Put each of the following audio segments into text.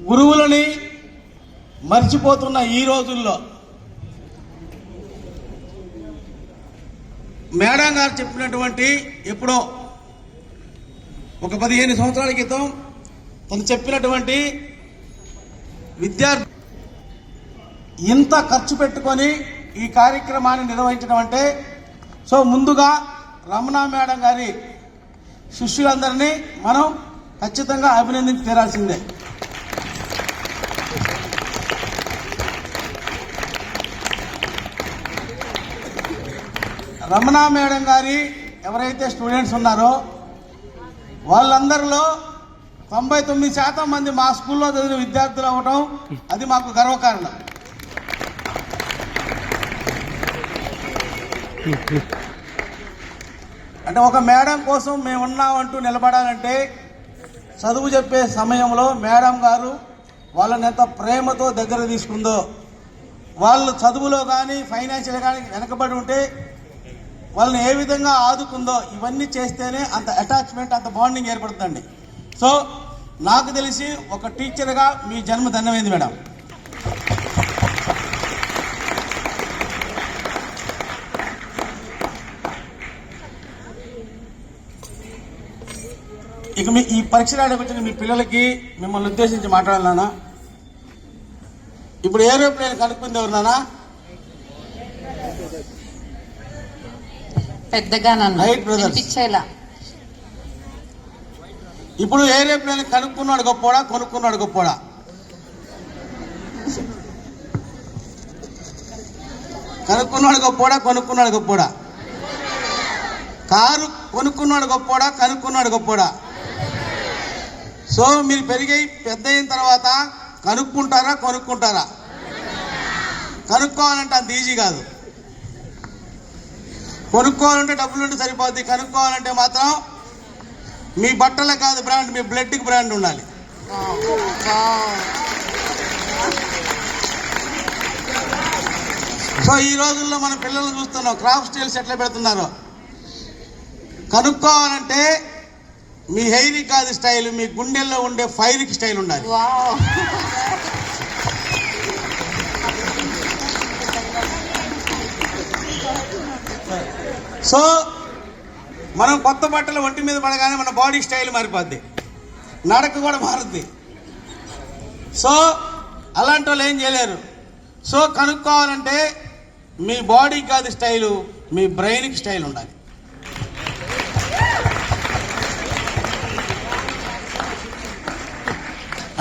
గురువులని మర్చిపోతున్న ఈ రోజుల్లో మేడం గారు చెప్పినటువంటి ఎప్పుడో ఒక 15 సంవత్సరాల క్రితం తను చెప్పినటువంటి విద్యార్థి ఇంత ఖర్చు పెట్టుకొని ఈ కార్యక్రమాన్ని నిర్వహించడం అంటే సో ముందుగా రమణ మేడం గారి శిష్యులందరినీ మనం ఖచ్చితంగా అభినందించి తీరాల్సిందే. రమణ మేడం గారి ఎవరైతే స్టూడెంట్స్ ఉన్నారో వాళ్ళందరిలో 99% మంది మా స్కూల్లో చదివిన విద్యార్థులు అవ్వటం అది మాకు గర్వకారణం. అంటే ఒక మేడం కోసం మేము ఉన్నామంటూ నిలబడాలంటే చదువు చెప్పే సమయంలో మేడం గారు వాళ్ళని ఎంత ప్రేమతో దగ్గర తీసుకుందో, వాళ్ళు చదువులో కానీ ఫైనాన్షియల్ కానీ వెనకబడి ఉంటే వాళ్ళని ఏ విధంగా ఆదుకుందో, ఇవన్నీ చేస్తేనే అంత అటాచ్మెంట్, అంత బాండింగ్ ఏర్పడుతుందండి. సో నాకు తెలిసి ఒక టీచర్గా మీ జన్మ ధన్యమైంది మేడం. ఇక మీ ఈ పరీక్ష రాయడానికి మీ పిల్లలకి మిమ్మల్ని ఉద్దేశించి మాట్లాడాలన్నా. ఇప్పుడు ఏరోప్లేన్ కనుక్కుంది ఎవరు నానా? పెద్దగా ఇప్పుడు ఏరోప్లేన్ కనుక్కున్నాడు గొప్పోడా, కొనుక్కున్నాడు గొప్పోడా? కనుక్కున్నాడు గొప్పోడా, కొనుక్కున్నాడు గొప్పోడా? కారు కొనుక్కున్నాడు గొప్పోడా, కనుక్కున్నాడు గొప్పోడా? సో మీరు పెరిగి పెద్ద అయిన తర్వాత కనుక్కుంటారా, కొనుక్కుంటారా? కనుక్కోవాలంటే అంత ఈజీ కాదు. కొనుక్కోవాలంటే డబ్బులుంటే సరిపోద్ది, కనుక్కోవాలంటే మాత్రం మీ బట్టలే కాదు బ్రాండ్, మీ బ్లడ్కి బ్రాండ్ ఉండాలి. సో ఈ రోజుల్లో మన పిల్లలు చూస్తున్నాం క్రాఫ్ట్ స్టైల్స్ ఎట్లా పెడుతున్నారు. కనుక్కోవాలంటే మీ హెయిర్కి కాదు స్టైల్, మీ గుండెల్లో ఉండే ఫైర్కి స్టైల్ ఉండాలి. సో మనం కొత్త బట్టలు ఒంటి మీద పడగానే మన బాడీ స్టైల్ మారిపోద్ది, నడక కూడా మారుద్ది. సో అలాంటి వాళ్ళు ఏం చేయలేరు. సో కనుక్కోవాలంటే మీ బాడీకి కాదు స్టైలు, మీ బ్రెయిన్కి స్టైల్ ఉండాలి.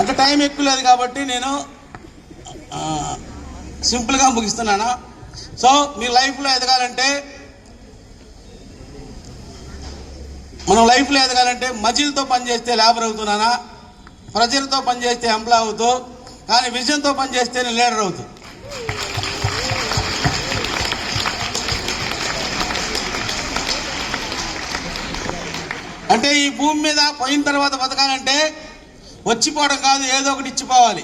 అంత టైం ఎక్కువ లేదు కాబట్టి నేను సింపుల్గా ముగిస్తున్నాను. సో మీ లైఫ్లో ఎదగాలంటే, మనం లైఫ్లో ఎదగాలంటే మజిల్తో పనిచేస్తే లేబర్ అవుతున్నానా, ప్రజలతో పనిచేస్తే ఎంప్లాయ్ అవుతూ, కానీ విజన్తో పనిచేస్తేనే లీడర్ అవుతూ. అంటే ఈ భూమి మీద పోయిన తర్వాత బతకాలంటే వచ్చిపోవడం కాదు, ఏదో ఒకటి ఇచ్చిపోవాలి.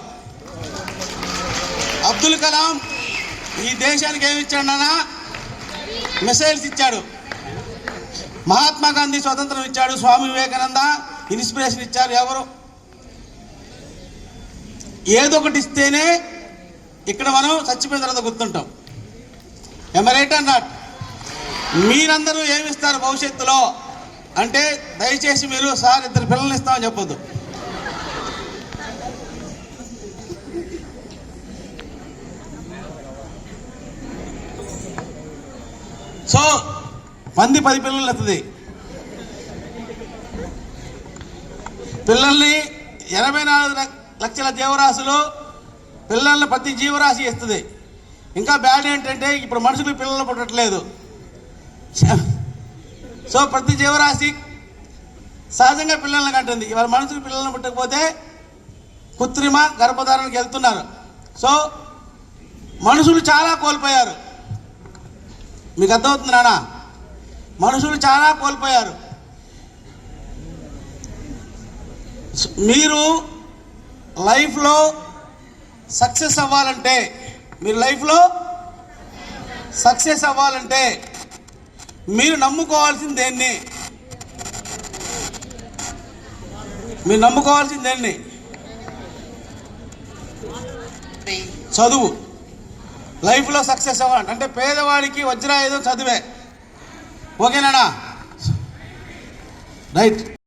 అబ్దుల్ కలాం ఈ దేశానికి ఏమి ఇచ్చాడు నాన్న? మిసైల్స్ ఇచ్చాడు. మహాత్మా గాంధీ స్వతంత్రం ఇచ్చాడు. స్వామి వివేకానంద ఇన్స్పిరేషన్ ఇచ్చారు. ఎవరు ఏదో ఒకటి ఇస్తేనే ఇక్కడ మనం చచ్చిపోయిన తర్వాత గుర్తుంటాం. ఎమ్ రైట్ ఆర్ నాట్? మీరందరూ ఏమిస్తారు భవిష్యత్తులో అంటే దయచేసి మీరు సార్ 2 పిల్లల్ని ఇస్తామని చెప్పొద్దు. సో 10 పిల్లలు వస్తుంది. పిల్లల్ని 84 లక్షల జీవరాశులు పిల్లల్ని ప్రతి జీవరాశి ఇస్తుంది. ఇంకా బ్యాడ్ ఏంటంటే ఇప్పుడు మనుషులు పిల్లలు పుట్టట్లేదు. సో ప్రతి జీవరాశి సహజంగా పిల్లల్ని కంటుంది. ఇవాళ మనుషులు పిల్లల్ని పుట్టకపోతే కృత్రిమ గర్భధారణకు వెళ్తున్నారు. సో మనుషులు చాలా కోల్పోయారు. మీకు అర్థమవుతుంది నాన్న? మనుషులు చాలా కోల్పోయారు. మీరు లైఫ్లో సక్సెస్ అవ్వాలంటే, మీరు నమ్ముకోవాల్సింది దేన్ని? చదువు లైఫ్లో సక్సెస్ అవ్వాలంటే అంటే పేదవాడికి వజ్రాయుధం చదివే. ఓకేనా? రైట్.